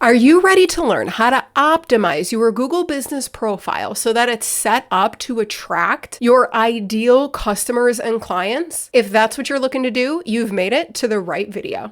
Are you ready to learn how to optimize your Google business profile so that it's set up to attract your ideal customers and clients? If that's what you're looking to do, you've made it to the right video.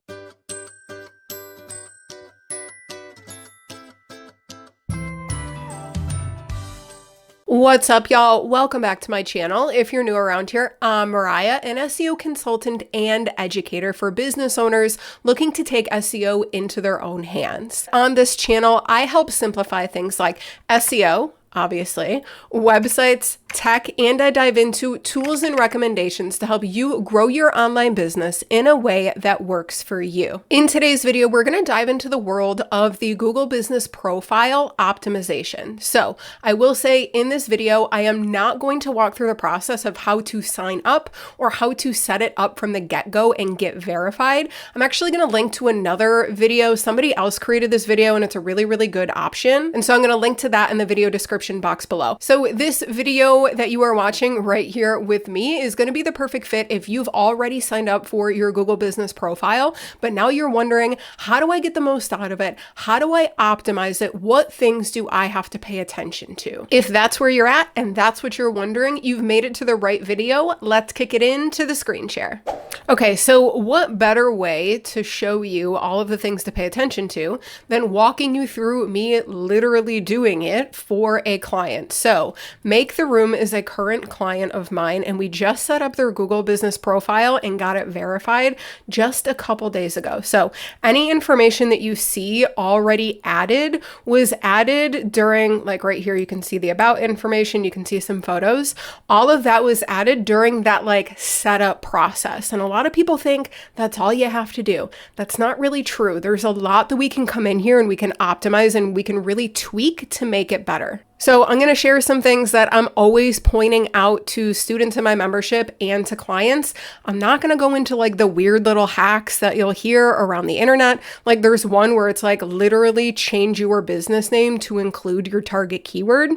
What's up, y'all? Welcome back to my channel. If you're new around here, I'm Mariah, an SEO consultant and educator for business owners looking to take SEO into their own hands. On this channel, I help simplify things like SEO, obviously, websites, tech, and I dive into tools and recommendations to help you grow your online business in a way that works for you. In today's video, we're going to dive into the world of the Google Business Profile optimization. So I will say in this video, I am not going to walk through the process of how to sign up or how to set it up from the get-go and get verified. I'm actually going to link to another video. Somebody else created this video and it's a really, really good option. And so I'm going to link to that in the video description box below. So this video that you are watching right here with me is going to be the perfect fit if you've already signed up for your Google Business Profile, but now you're wondering, how do I get the most out of it? How do I optimize it? What things do I have to pay attention to? If that's where you're at and that's what you're wondering, you've made it to the right video. Let's kick it into the screen share. Okay, so what better way to show you all of the things to pay attention to than walking you through me literally doing it for a client? So Make the Room is a current client of mine, and we just set up their Google Business Profile and got it verified just a couple days ago. So any information that you see already added was added during, like right here, you can see the about information, you can see some photos. All of that was added during that like setup process. And a lot of people think that's all you have to do. That's not really true. There's a lot that we can come in here and we can optimize and we can really tweak to make it better. So I'm going to share some things that I'm always pointing out to students in my membership and to clients. I'm not going to go into like the weird little hacks that you'll hear around the internet. Like there's one where it's like literally change your business name to include your target keyword.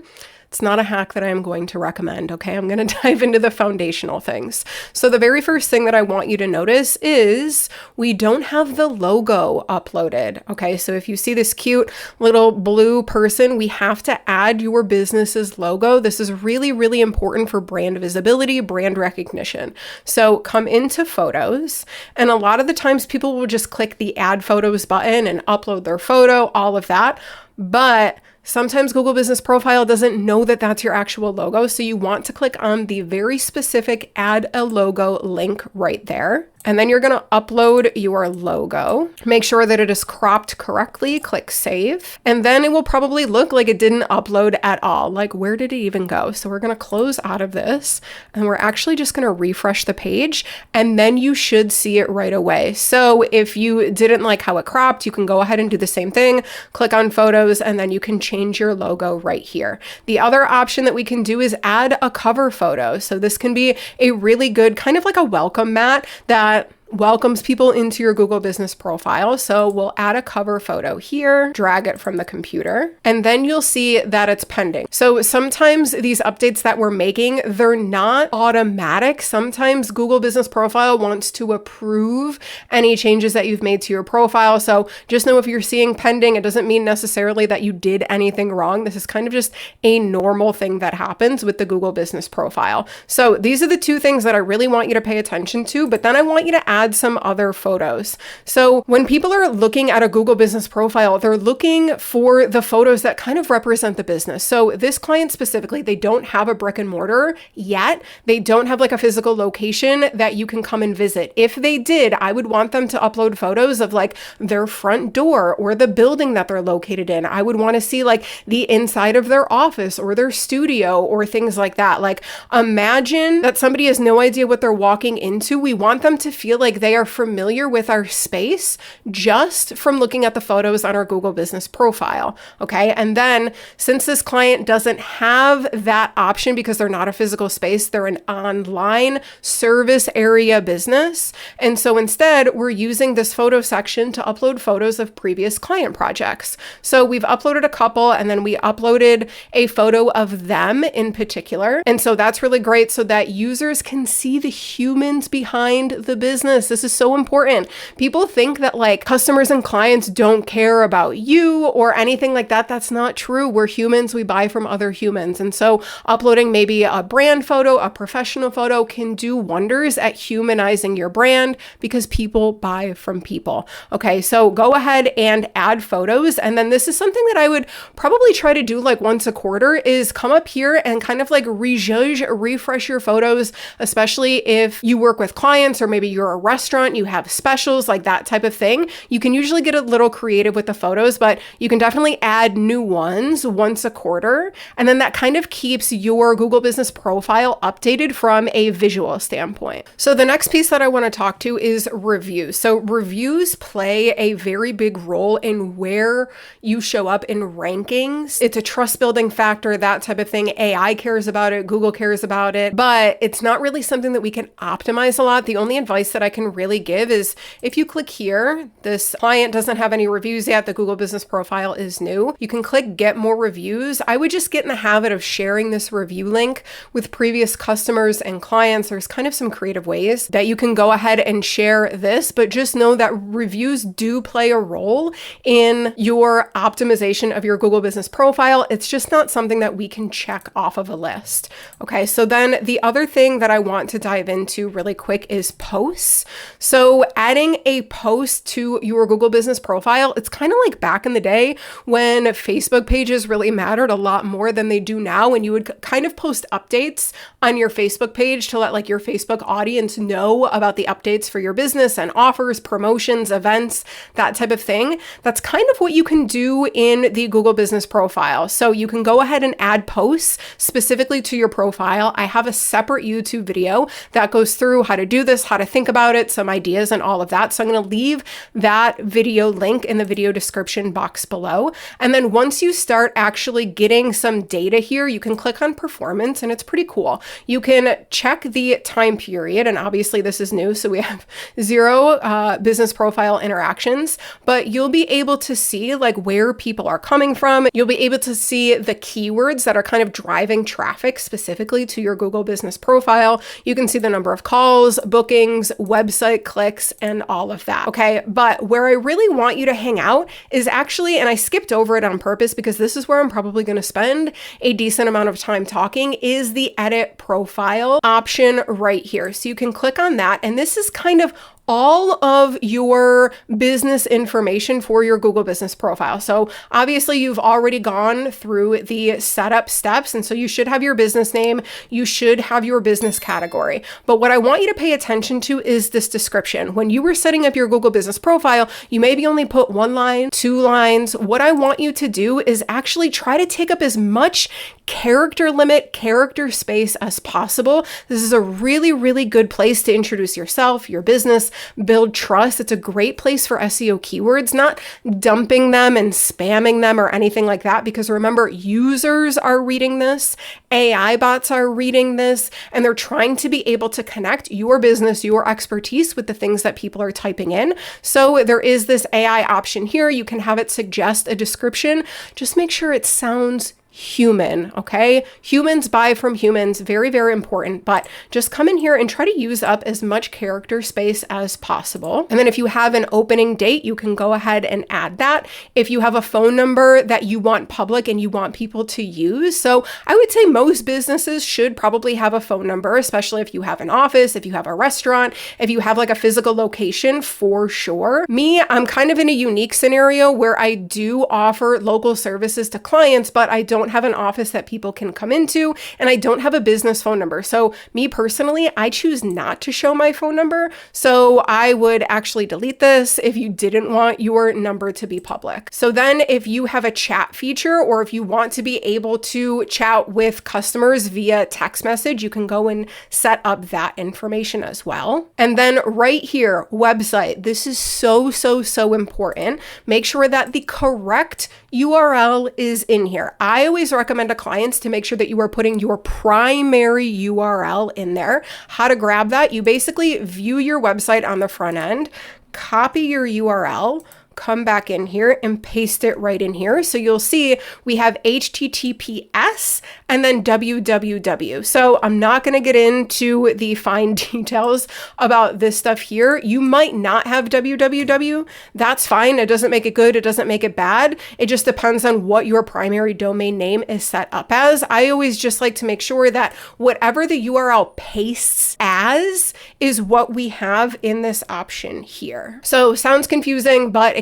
It's not a hack that I'm going to recommend, okay? I'm going to dive into the foundational things. So the very first thing that I want you to notice is we don't have the logo uploaded, okay? So if you see this cute little blue person, we have to add your business's logo. This is really, really important for brand visibility, brand recognition. So come into photos, and a lot of the times people will just click the add photos button and upload their photo, all of that. But sometimes Google Business Profile doesn't know that that's your actual logo. So you want to click on the very specific add a logo link right there. And then you're going to upload your logo. Make sure that it is cropped correctly. Click save. And then it will probably look like it didn't upload at all. Like, where did it even go? So we're going to close out of this and we're actually just going to refresh the page, and then you should see it right away. So if you didn't like how it cropped, you can go ahead and do the same thing. Click on photos and then you can change your logo right here. The other option that we can do is add a cover photo. So this can be a really good kind of like a welcome mat that welcomes people into your Google Business Profile. So we'll add a cover photo here, drag it from the computer, and then you'll see that it's pending. So sometimes these updates that we're making, they're not automatic. Sometimes Google Business Profile wants to approve any changes that you've made to your profile. So just know if you're seeing pending, it doesn't mean necessarily that you did anything wrong. This is kind of just a normal thing that happens with the Google Business Profile. So these are the two things that I really want you to pay attention to, but then I want you to add some other photos. So when people are looking at a Google Business Profile, they're looking for the photos that kind of represent the business. So this client specifically, they don't have a brick and mortar yet. They don't have like a physical location that you can come and visit. If they did, I would want them to upload photos of like their front door or the building that they're located in. I would want to see like the inside of their office or their studio or things like that. Like imagine that somebody has no idea what they're walking into. We want them to feel like they are familiar with our space just from looking at the photos on our Google Business Profile, okay? And then since this client doesn't have that option because they're not a physical space, they're an online service area business. And so instead, we're using this photo section to upload photos of previous client projects. So we've uploaded a couple, and then we uploaded a photo of them in particular. And so that's really great so that users can see the humans behind the business. business. This is so important. People think that like customers and clients don't care about you or anything like that. That's not true. We're humans. We buy from other humans. And so uploading maybe a brand photo, a professional photo can do wonders at humanizing your brand because people buy from people. Okay, so go ahead and add photos. And then this is something that I would probably try to do like once a quarter is come up here and kind of like refresh your photos, especially if you work with clients or maybe you're a restaurant, you have specials, like that type of thing. You can usually get a little creative with the photos, but you can definitely add new ones once a quarter. And then that kind of keeps your Google Business Profile updated from a visual standpoint. So the next piece that I want to talk to is reviews. So reviews play a very big role in where you show up in rankings. It's a trust building factor, that type of thing. AI cares about it, Google cares about it, but it's not really something that we can optimize a lot. The only advice that I can really give is if you click here, this client doesn't have any reviews yet, the Google Business Profile is new. You can click get more reviews. I would just get in the habit of sharing this review link with previous customers and clients. There's kind of some creative ways that you can go ahead and share this, but just know that reviews do play a role in your optimization of your Google Business Profile. It's just not something that we can check off of a list. Okay, so then the other thing that I want to dive into really quick is posts. So adding a post to your Google Business Profile, it's kind of like back in the day when Facebook pages really mattered a lot more than they do now, and you would kind of post updates on your Facebook page to let like your Facebook audience know about the updates for your business and offers, promotions, events, that type of thing. That's kind of what you can do in the Google Business Profile. So you can go ahead and add posts specifically to your profile. I have a separate YouTube video that goes through how to do this, how to think about it, some ideas and all of that. So I'm going to leave that video link in the video description box below. And then once you start actually getting some data here, you can click on performance and it's pretty cool. You can check the time period, and obviously this is new, so we have 0 business profile interactions, but you'll be able to see like where people are coming from. You'll be able to see the keywords that are kind of driving traffic specifically to your Google Business Profile. You can see the number of calls, bookings, website clicks, and all of that. Okay, but where I really want you to hang out is actually, and I skipped over it on purpose because this is where I'm probably going to spend a decent amount of time talking, is the edit profile option right here. So you can click on that, and this is kind of all of your business information for your Google Business Profile. So obviously you've already gone through the setup steps, and so you should have your business name, you should have your business category. But what I want you to pay attention to is this description. When you were setting up your Google Business Profile, you maybe only put 1 line, 2 lines. What I want you to do is actually try to take up as much character limit, character space as possible. This is a really, really good place to introduce yourself, your business, build trust. It's a great place for SEO keywords, not dumping them and spamming them or anything like that, because remember, users are reading this, AI bots are reading this, and they're trying to be able to connect your business, your expertise with the things that people are typing in. So there is this AI option here. You can have it suggest a description. Just make sure it sounds human, okay? Humans buy from humans, very, very important, but just come in here and try to use up as much character space as possible. And then if you have an opening date, you can go ahead and add that. If you have a phone number that you want public and you want people to use, so I would say most businesses should probably have a phone number, especially if you have an office, if you have a restaurant, if you have like a physical location, for sure. Me, I'm kind of in a unique scenario where I do offer local services to clients, but I don't have an office that people can come into, and I don't have a business phone number. So me personally, I choose not to show my phone number. So I would actually delete this if you didn't want your number to be public. So then if you have a chat feature, or if you want to be able to chat with customers via text message, you can go and set up that information as well. And then right here, website. This is so, so, so important. Make sure that the correct URL is in here. I always recommend to clients to make sure that you are putting your primary URL in there. How to grab that? You basically view your website on the front end, copy your URL, come back in here and paste it right in here. So you'll see we have HTTPS and then www. So I'm not going to get into the fine details about this stuff here. You might not have www. That's fine. It doesn't make it good. It doesn't make it bad. It just depends on what your primary domain name is set up as. I always just like to make sure that whatever the URL pastes as is what we have in this option here. So sounds confusing, but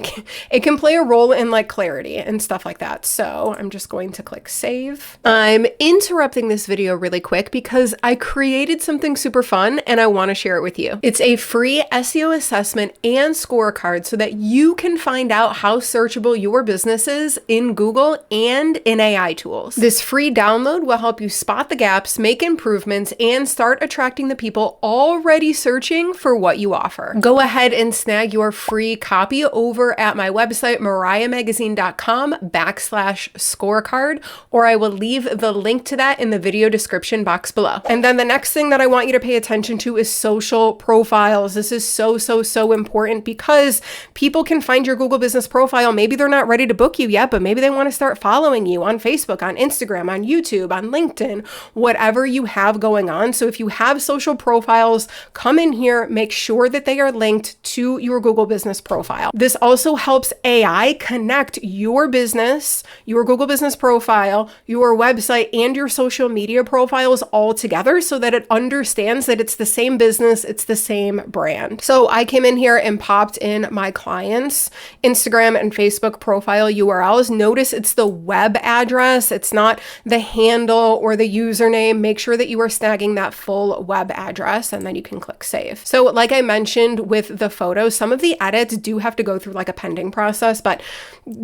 it can play a role in like clarity and stuff like that. So I'm just going to click save. I'm interrupting this video really quick because I created something super fun and I want to share it with you. It's a free SEO assessment and scorecard so that you can find out how searchable your business is in Google and in AI tools. This free download will help you spot the gaps, make improvements, and start attracting the people already searching for what you offer. Go ahead and snag your free copy over at my website, mariahmagazine.com/scorecard, or I will leave the link to that in the video description box below. And then the next thing that I want you to pay attention to is social profiles. This is so important because people can find your Google business profile. Maybe they're not ready to book you yet, but maybe they want to start following you on Facebook, on Instagram, on YouTube, on LinkedIn, whatever you have going on. So if you have social profiles, come in here, make sure that they are linked to your Google business profile. This also helps AI connect your business, your Google business profile, your website, and your social media profiles all together so that it understands that it's the same business, it's the same brand. So I came in here and popped in my clients' Instagram and Facebook profile URLs. Notice it's the web address. It's not the handle or the username. Make sure that you are snagging that full web address and then you can click save. So like I mentioned with the photos, some of the edits do have to go through like a pending process, but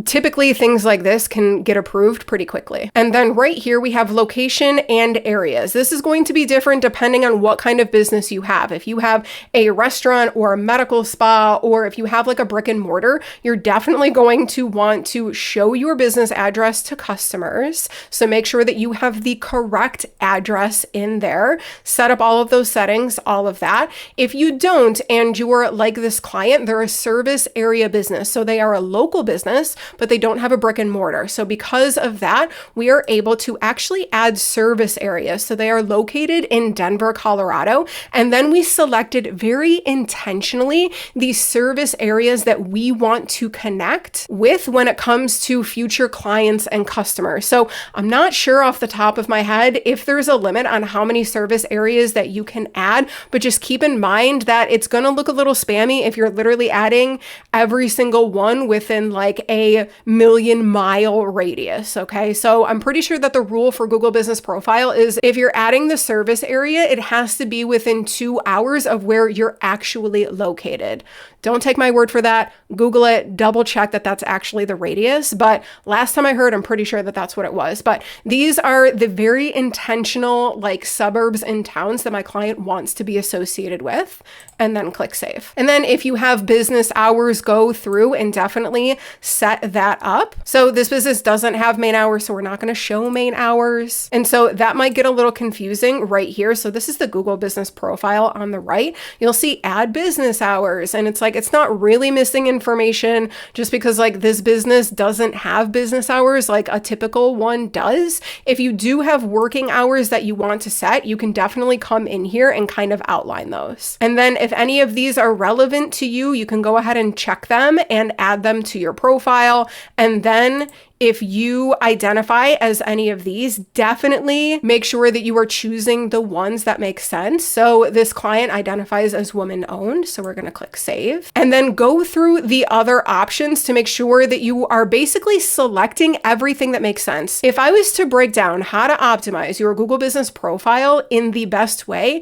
typically things like this can get approved pretty quickly. And then right here we have location and areas. This is going to be different depending on what kind of business you have. If you have a restaurant or a medical spa, or if you have like a brick and mortar, you're definitely going to want to show your business address to customers. So make sure that you have the correct address in there, set up all of those settings, all of that. If you don't, and you're like this client, they're a service area business. So they are a local business, but they don't have a brick and mortar. So because of that, we are able to actually add service areas. So they are located in Denver, Colorado. And then we selected very intentionally the service areas that we want to connect with when it comes to future clients and customers. So I'm not sure off the top of my head if there's a limit on how many service areas that you can add, but just keep in mind that it's going to look a little spammy if you're literally adding every single one within like a 1,000,000-mile radius. Okay. So I'm pretty sure that the rule for Google Business Profile is if you're adding the service area, it has to be within 2 hours of where you're actually located. Don't take my word for that. Google it, double check that that's actually the radius. But last time I heard, I'm pretty sure that that's what it was. But these are the very intentional like suburbs and towns that my client wants to be associated with, and then click save. And then if you have business hours, go through and definitely set that up. So this business doesn't have main hours, so we're not going to show main hours. And so that might get a little confusing right here. So this is the Google Business Profile on the right. You'll see add business hours, and it's like, it's not really missing information just because like this business doesn't have business hours like a typical one does. If you do have working hours that you want to set, you can definitely come in here and kind of outline those. And then if any of these are relevant to you, you can go ahead and check them and add them to your profile. And then if you identify as any of these, definitely make sure that you are choosing the ones that make sense. So this client identifies as woman-owned, so we're going to click save. And then go through the other options to make sure that you are basically selecting everything that makes sense. If I was to break down how to optimize your Google Business Profile in the best way,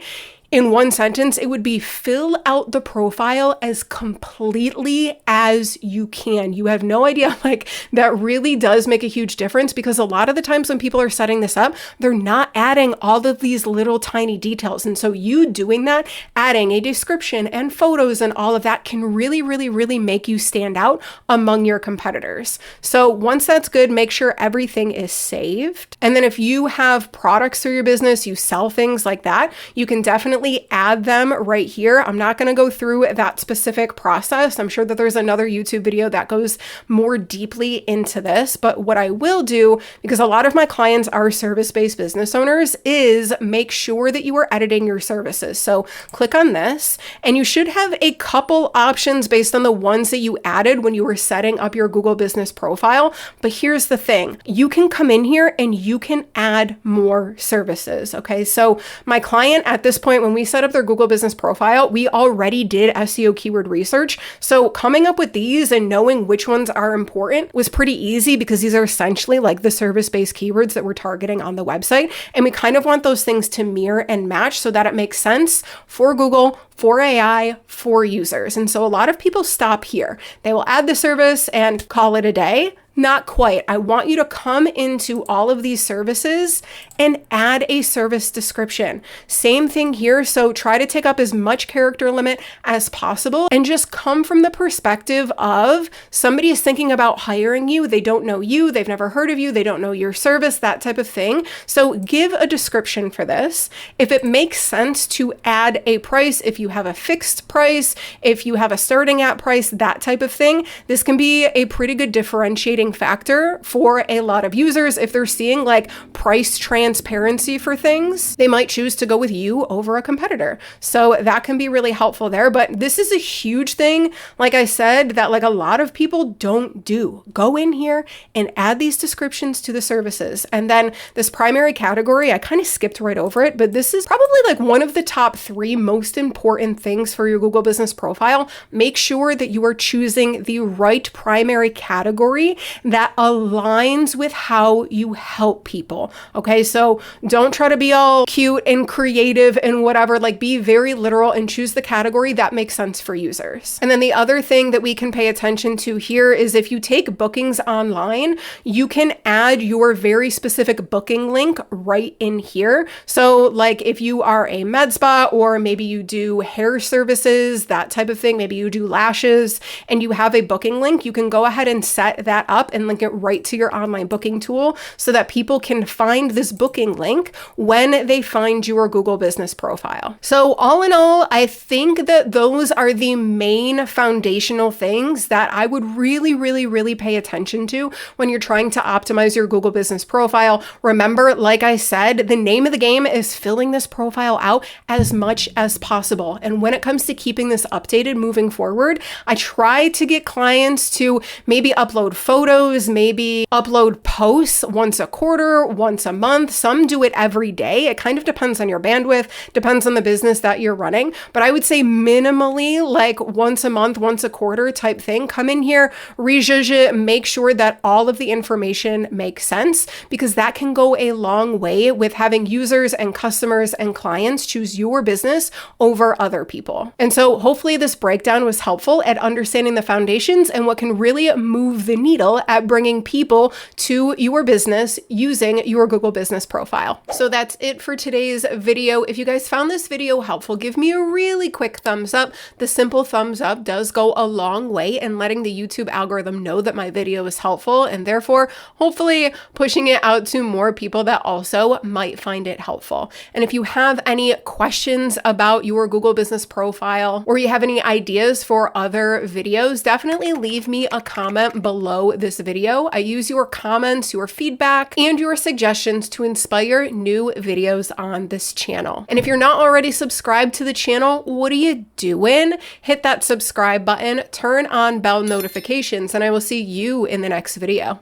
in one sentence, it would be fill out the profile as completely as you can. You have no idea, like that really does make a huge difference because a lot of the times when people are setting this up, they're not adding all of these little tiny details. And so you doing that, adding a description and photos and all of that can really make you stand out among your competitors. So once that's good, make sure everything is saved. And then if you have products through your business, you sell things like that, you can definitely definitely add them right here. I'm not going to go through that specific process. I'm sure that there's another YouTube video that goes more deeply into this, but what I will do, because a lot of my clients are service-based business owners, is make sure that you are editing your services. So click on this, and you should have a couple options based on the ones that you added when you were setting up your Google business profile. But here's the thing, you can come in here and you can add more services. Okay, so my client at this point, when we set up their Google business profile, we already did SEO keyword research. So coming up with these and knowing which ones are important was pretty easy, because these are essentially like the service-based keywords that we're targeting on the website. And we kind of want those things to mirror and match so that it makes sense for Google, for AI, for users. And so a lot of people stop here. They will add the service and call it a day. Not quite. I want you to come into all of these services and add a service description. Same thing here. So try to take up as much character limit as possible and just come from the perspective of somebody is thinking about hiring you. They don't know you. They've never heard of you. They don't know your service, that type of thing. So give a description for this. If it makes sense to add a price, if you have a fixed price, if you have a starting at price, that type of thing, this can be a pretty good differentiating factor for a lot of users. If they're seeing like price transparency for things, they might choose to go with you over a competitor. So that can be really helpful there. But this is a huge thing, like I said, that like a lot of people don't do. Go in here and add these descriptions to the services. And then this primary category, I kind of skipped right over it, but this is probably like one of the top 3 most important things for your Google business profile. Make sure that you are choosing the right primary category that aligns with how you help people. Okay, so don't try to be all cute and creative and whatever, like be very literal and choose the category that makes sense for users. And then the other thing that we can pay attention to here is if you take bookings online, you can add your very specific booking link right in here. So like if you are a med spa, or maybe you do hair services, that type of thing, maybe you do lashes and you have a booking link, you can go ahead and set that up and link it right to your online booking tool so that people can find this booking link when they find your Google business profile. So all in all, I think that those are the main foundational things that I would really pay attention to when you're trying to optimize your Google business profile. Remember, like I said, the name of the game is filling this profile out as much as possible. And when it comes to keeping this updated moving forward, I try to get clients to maybe upload photos, maybe upload posts once a quarter, once a month. Some do it every day. It kind of depends on your bandwidth, depends on the business that you're running. But I would say minimally like once a month, once a quarter type thing. Come in here, rejudge it, make sure that all of the information makes sense, because that can go a long way with having users and customers and clients choose your business over other people. And so hopefully this breakdown was helpful at understanding the foundations and what can really move the needle at bringing people to your business using your Google business profile. So that's it for today's video. If you guys found this video helpful, give me a really quick thumbs up. The simple thumbs up does go a long way in letting the YouTube algorithm know that my video is helpful, and therefore hopefully pushing it out to more people that also might find it helpful. And if you have any questions about your Google business profile, or you have any ideas for other videos, definitely leave me a comment below this video. I use your comments, your feedback, and your suggestions to inspire new videos on this channel. And if you're not already subscribed to the channel, what are you doing? Hit that subscribe button, turn on bell notifications, and I will see you in the next video.